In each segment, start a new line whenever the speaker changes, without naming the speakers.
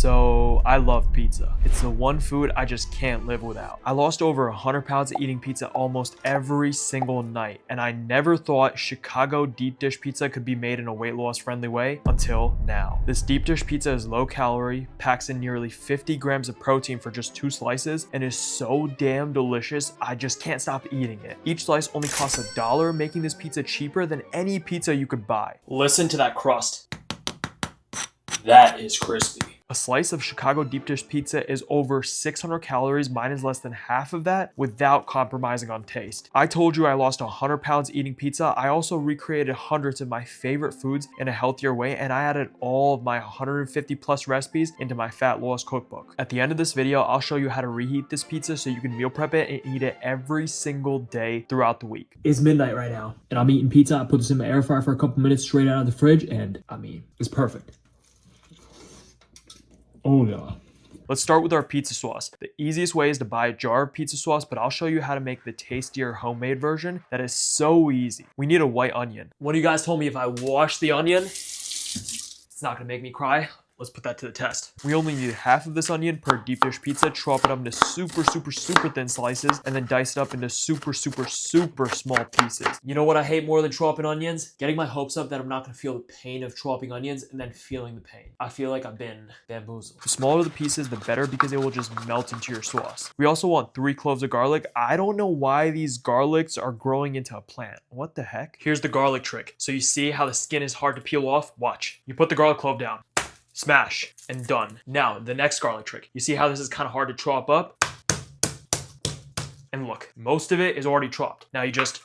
So I love pizza. It's the one food I just can't live without. I lost over 100 pounds eating pizza almost every single night, and I never thought Chicago deep dish pizza could be made in a weight loss friendly way until now. This deep dish pizza is low calorie, packs in nearly 50 grams of protein for just 2 slices, and is so damn delicious, I just can't stop eating it. Each slice only costs $1, making this pizza cheaper than any pizza you could buy.
Listen to that crust. That is crispy.
A slice of Chicago deep dish pizza is over 600 calories. Mine is less than half of that without compromising on taste. I told you I lost 100 pounds eating pizza. I also recreated hundreds of my favorite foods in a healthier way, and I added all of my 150 plus recipes into my fat loss cookbook. At the end of this video, I'll show you how to reheat this pizza so you can meal prep it and eat it every single day throughout the week.
It's midnight right now, and I'm eating pizza. I put this in my air fryer for a couple minutes straight out of the fridge, and I mean, it's perfect. Oh yeah.
Let's start with our pizza sauce. The easiest way is to buy a jar of pizza sauce, but I'll show you how to make the tastier homemade version that is so easy. We need a white onion.
One of you guys told me if I wash the onion, it's not gonna make me cry. Let's put that to the test.
We only need half of this onion per deep dish pizza. Chop it up into super thin slices, and then dice it up into super small pieces.
You know what I hate more than chopping onions? Getting my hopes up that I'm not gonna feel the pain of chopping onions and then feeling the pain. I feel like I've been bamboozled.
The smaller the pieces, the better, because it will just melt into your sauce. We also want 3 cloves of garlic. I don't know why these garlics are growing into a plant. What the heck?
Here's the garlic trick. So you see how the skin is hard to peel off? Watch. You put the garlic clove down. Smash, and done. Now, the next garlic trick. You see how this is kind of hard to chop up? And look, most of it is already chopped. Now you just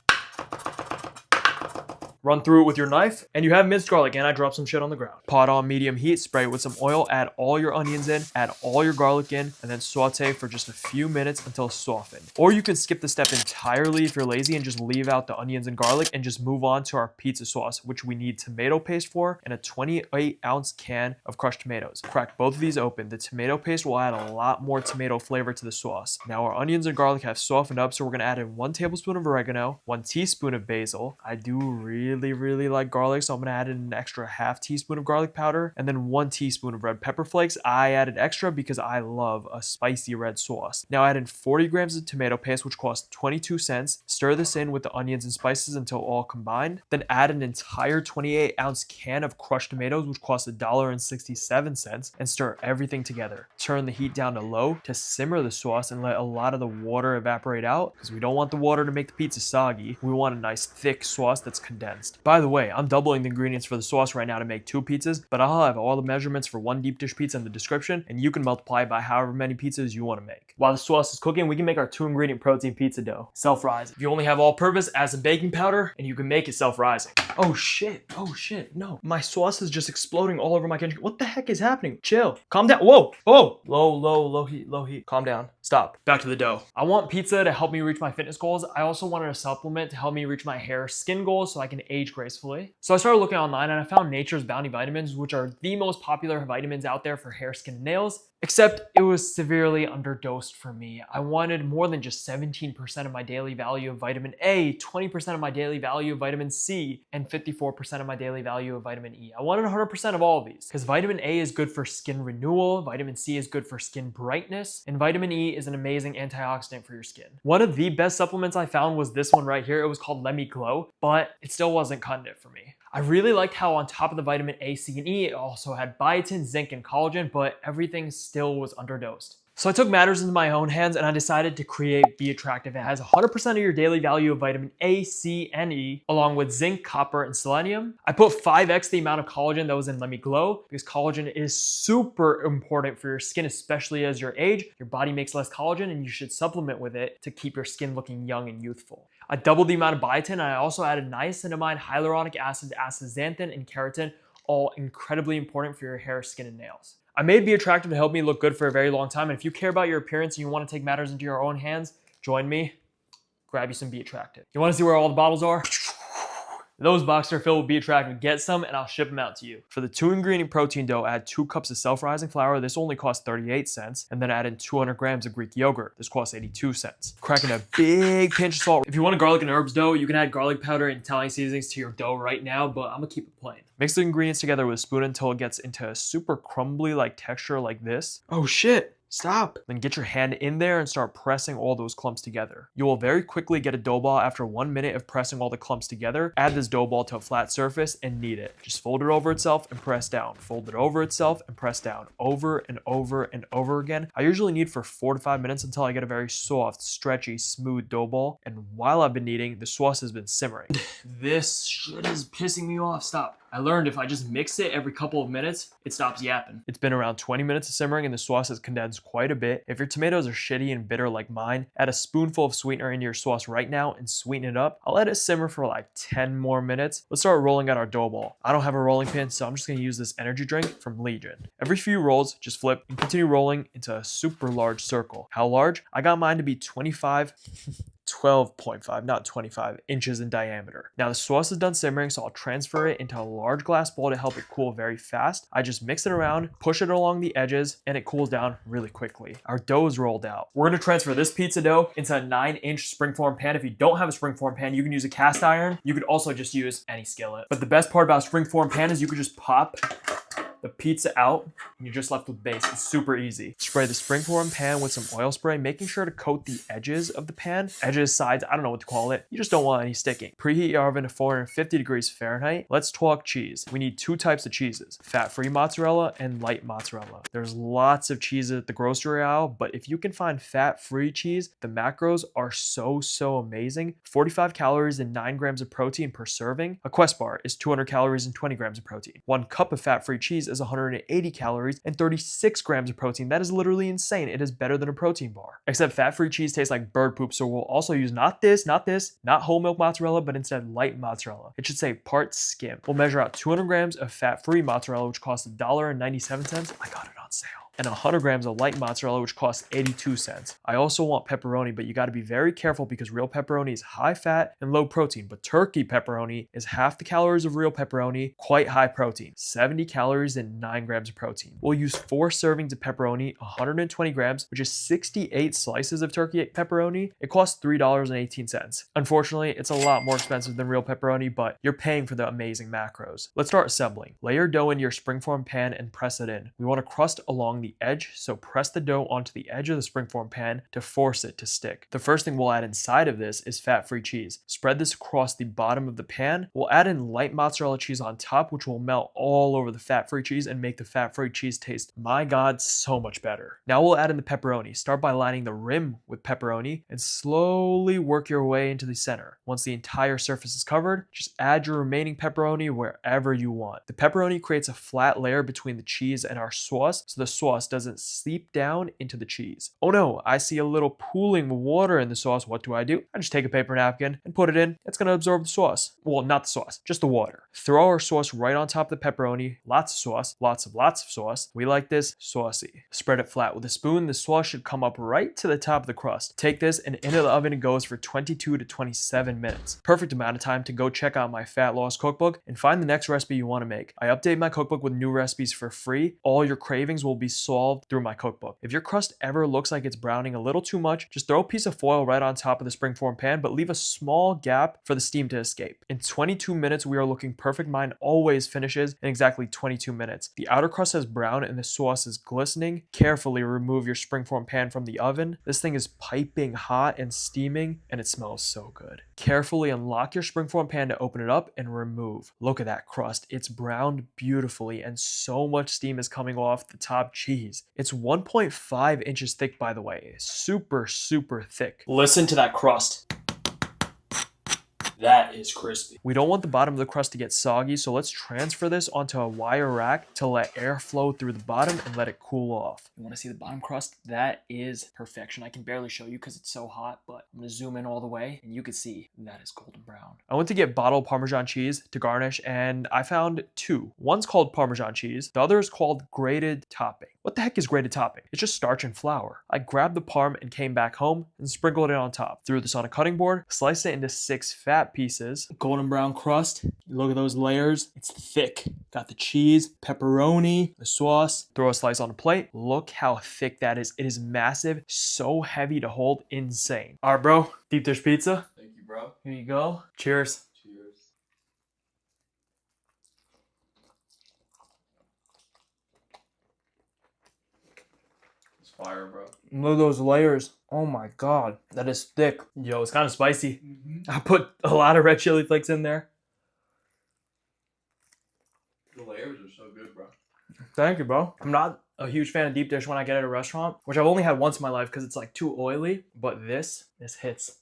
run through it with your knife, and you have minced garlic, and I dropped some shit on the ground.
Pot on medium heat, spray it with some oil, add all your onions in, add all your garlic in, and then saute for just a few minutes until softened. Or you can skip the step entirely if you're lazy and just leave out the onions and garlic and just move on to our pizza sauce, which we need tomato paste for, and a 28-ounce can of crushed tomatoes. Crack both of these open. The tomato paste will add a lot more tomato flavor to the sauce. Now our onions and garlic have softened up, so we're gonna add in 1 tablespoon of oregano, 1 teaspoon of basil. I do really like garlic, so I'm gonna add in an extra half teaspoon of garlic powder, and then 1 teaspoon of red pepper flakes. I added extra because I love a spicy red sauce. Now add in 40 grams of tomato paste, which costs 22 cents. Stir this in with the onions and spices until all combined. Then add an entire 28-ounce can of crushed tomatoes, which costs $1.67, and stir everything together. Turn the heat down to low to simmer the sauce and let a lot of the water evaporate out, because we don't want the water to make the pizza soggy. We want a nice thick sauce that's condensed. By the way, I'm doubling the ingredients for the sauce right now to make 2 pizzas, but I'll have all the measurements for 1 deep dish pizza in the description, and you can multiply by however many pizzas you want to make.
While the sauce is cooking, we can make our 2-ingredient protein pizza dough. Self-rising. If you only have all-purpose, add some baking powder, and you can make it self-rising.
Oh shit, no. My sauce is just exploding all over my kitchen. What the heck is happening? Chill, calm down. Whoa. Low heat. Calm down, stop.
Back to the dough. I want pizza to help me reach my fitness goals. I also wanted a supplement to help me reach my hair, skin goals so I can age gracefully. So I started looking online and I found Nature's Bounty vitamins, which are the most popular vitamins out there for hair, skin, and nails. Except it was severely underdosed for me. I wanted more than just 17% of my daily value of vitamin A, 20% of my daily value of vitamin C, and 54% of my daily value of vitamin E. I wanted 100% of all of these because vitamin A is good for skin renewal, vitamin C is good for skin brightness, and vitamin E is an amazing antioxidant for your skin. One of the best supplements I found was this one right here. It was called Let Me Glow, but it still wasn't cutting it for me. I really liked how on top of the vitamin A, C, and E, it also had biotin, zinc, and collagen, but everything still was underdosed. So I took matters into my own hands and I decided to create Be Attractive. It has 100% of your daily value of vitamin A, C, and E, along with zinc, copper, and selenium. I put 5x the amount of collagen that was in Let Me Glow because collagen is super important for your skin, especially as you age. Your body makes less collagen and you should supplement with it to keep your skin looking young and youthful. I doubled the amount of biotin and I also added niacinamide, hyaluronic acid, astaxanthin, and keratin, all incredibly important for your hair, skin, and nails. I made Be Attractive to help me look good for a very long time, and if you care about your appearance and you want to take matters into your own hands, join me, grab you some Be Attractive. You want to see where all the bottles are? Those boxes are filled with beef attractant. Get some and I'll ship them out to you.
For the 2-ingredient protein dough, add 2 cups of self-rising flour. This only costs 38 cents. And then add in 200 grams of Greek yogurt. This costs 82 cents. Crack in a big pinch of salt.
If you want a garlic and herbs dough, you can add garlic powder and Italian seasonings to your dough right now, but I'm gonna keep it plain.
Mix the ingredients together with a spoon until it gets into a super crumbly like texture like this. Oh shit. Stop. Then get your hand in there and start pressing all those clumps together. You will very quickly get a dough ball after 1 minute of pressing all the clumps together. Add this dough ball to a flat surface and knead it. Just fold it over itself and press down. Fold it over itself and press down. Over and over and over again. I usually knead for 4 to 5 minutes until I get a very soft, stretchy, smooth dough ball. And while I've been kneading, the sauce has been simmering.
This shit is pissing me off. Stop. I learned if I just mix it every couple of minutes, it stops yapping.
It's been around 20 minutes of simmering and the sauce has condensed quite a bit. If your tomatoes are shitty and bitter like mine, add a spoonful of sweetener into your sauce right now and sweeten it up. I'll let it simmer for like 10 more minutes. Let's start rolling out our dough ball. I don't have a rolling pin, so I'm just gonna use this energy drink from Legion. Every few rolls, just flip and continue rolling into a super large circle. How large? I got mine to be 12.5, not 25 inches in diameter. Now the sauce is done simmering, so I'll transfer it into a large glass bowl to help it cool very fast. I just mix it around, push it along the edges, and it cools down really quickly. Our dough is rolled out.
We're gonna transfer this pizza dough into a 9-inch springform pan. If you don't have a springform pan, you can use a cast iron. You could also just use any skillet. But the best part about a springform pan is you could just pop the pizza out and you're just left with base. It's super easy.
Spray the springform pan with some oil spray, making sure to coat the edges of the pan. Edges, sides, I don't know what to call it. You just don't want any sticking. Preheat your oven to 450 degrees Fahrenheit. Let's talk cheese. We need 2 types of cheeses, fat-free mozzarella and light mozzarella. There's lots of cheese at the grocery aisle, but if you can find fat-free cheese, the macros are so amazing. 45 calories and 9 grams of protein per serving. A Quest bar is 200 calories and 20 grams of protein. 1 cup of fat-free cheese is 180 calories and 36 grams of protein. That is literally insane. It is better than a protein bar. Except fat-free cheese tastes like bird poop, so we'll also use not whole milk mozzarella, but instead light mozzarella. It should say part skim. We'll measure out 200 grams of fat-free mozzarella, which costs $1.97. I got it on sale. And 100 grams of light mozzarella, which costs 82 cents. I also want pepperoni, but you gotta be very careful because real pepperoni is high fat and low protein, but turkey pepperoni is half the calories of real pepperoni, quite high protein, 70 calories and 9 grams of protein. We'll use 4 servings of pepperoni, 120 grams, which is 68 slices of turkey pepperoni. It costs $3.18. Unfortunately, it's a lot more expensive than real pepperoni, but you're paying for the amazing macros. Let's start assembling. Lay your dough into your springform pan and press it in. We want a crust along the edge, so press the dough onto the edge of the springform pan to force it to stick. The first thing we'll add inside of this is fat-free cheese. Spread this across the bottom of the pan. We'll add in light mozzarella cheese on top, which will melt all over the fat-free cheese and make the fat-free cheese taste, my God, so much better. Now we'll add in the pepperoni. Start by lining the rim with pepperoni and slowly work your way into the center. Once the entire surface is covered, just add your remaining pepperoni wherever you want. The pepperoni creates a flat layer between the cheese and our sauce, so the sauce doesn't seep down into the cheese. Oh no, I see a little pooling water in the sauce. What do? I just take a paper napkin and put it in. It's gonna absorb the sauce. Well, not the sauce, just the water. Throw our sauce right on top of the pepperoni. Lots of sauce, lots of sauce. We like this saucy. Spread it flat with a spoon. The sauce should come up right to the top of the crust. Take this and into the oven it goes for 22 to 27 minutes. Perfect amount of time to go check out my fat loss cookbook and find the next recipe you want to make. I update my cookbook with new recipes for free. All your cravings will be solved through my cookbook. If your crust ever looks like it's browning a little too much, just throw a piece of foil right on top of the springform pan, but leave a small gap for the steam to escape. In 22 minutes, we are looking perfect. Mine always finishes in exactly 22 minutes. The outer crust has brown and the sauce is glistening. Carefully remove your springform pan from the oven. This thing is piping hot and steaming, and it smells so good. Carefully unlock your springform pan to open it up and remove. Look at that crust. It's browned beautifully and so much steam is coming off the top cheese. It's 1.5 inches thick, by the way. Super thick.
Listen to that crust. That is crispy.
We don't want the bottom of the crust to get soggy, so let's transfer this onto a wire rack to let air flow through the bottom and let it cool off.
You want to see the bottom crust? That is perfection. I can barely show you because it's so hot, but I'm going to zoom in all the way and you can see that is golden brown.
I went to get bottled Parmesan cheese to garnish and I found 2. One's called Parmesan cheese, the other is called grated topping. What the heck is grated topping? It's just starch and flour. I grabbed the parm and came back home and sprinkled it on top. Threw this on a cutting board, sliced it into 6 fat fat pieces.
Golden brown crust. Look at those layers. It's thick. Got the cheese, pepperoni, the sauce.
Throw a slice on a plate. Look how thick that is. It is massive, so heavy to hold, insane.
All right, bro. Deep dish pizza.
Thank you, bro.
Here you go. Cheers.
Cheers. It's fire, bro.
Look at those layers. Oh my god, that is thick. Yo, it's kind of spicy. I put a lot of red chili flakes in there.
The layers are so good, bro.
Thank you, bro. I'm not a huge fan of deep dish when I get at a restaurant, which I've only had once in my life because it's like too oily. But this hits.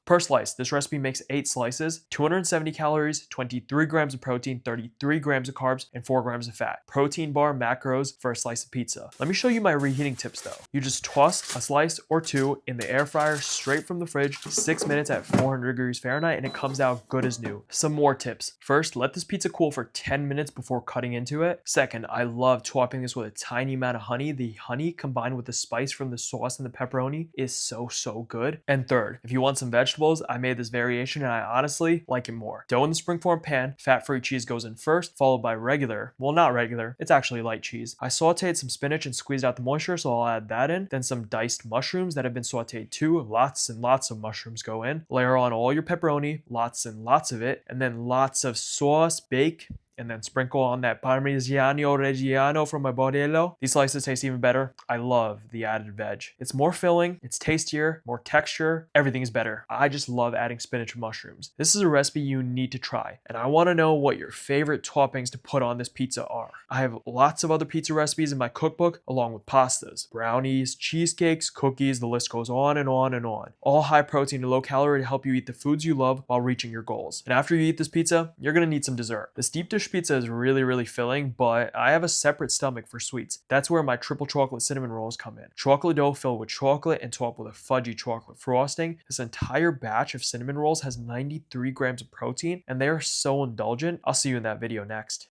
Per slice, this recipe makes 8 slices, 270 calories, 23 grams of protein, 33 grams of carbs, and 4 grams of fat. Protein bar macros for a slice of pizza. Let me show you my reheating tips though. You just toss a slice or two in the air fryer straight from the fridge, 6 minutes at 400 degrees Fahrenheit, and it comes out good as new. Some more tips. First, let this pizza cool for 10 minutes before cutting into it. Second, I love topping this with a tiny amount of honey. The honey combined with the spice from the sauce and the pepperoni is so good. And third, if you want some vegetables, I made this variation and I honestly like it more. Dough in the springform pan, fat-free cheese goes in first, followed by regular, well not regular, it's actually light cheese. I sauteed some spinach and squeezed out the moisture, so I'll add that in. Then some diced mushrooms that have been sauteed too. Lots and lots of mushrooms go in. Layer on all your pepperoni, lots and lots of it, and then lots of sauce, bake, and then sprinkle on that Parmigiano Reggiano from my Mozzarella. These slices taste even better. I love the added veg. It's more filling, it's tastier, more texture, everything is better. I just love adding spinach and mushrooms. This is a recipe you need to try, and I want to know what your favorite toppings to put on this pizza are. I have lots of other pizza recipes in my cookbook, along with pastas, brownies, cheesecakes, cookies, the list goes on and on and on. All high protein and low calorie to help you eat the foods you love while reaching your goals. And after you eat this pizza, you're gonna need some dessert. This deep dish pizza is really filling, but I have a separate stomach for sweets. That's where my triple chocolate cinnamon rolls come in. Chocolate dough filled with chocolate and topped with a fudgy chocolate frosting. This entire batch of cinnamon rolls has 93 grams of protein, and they are so indulgent. I'll see you in that video next.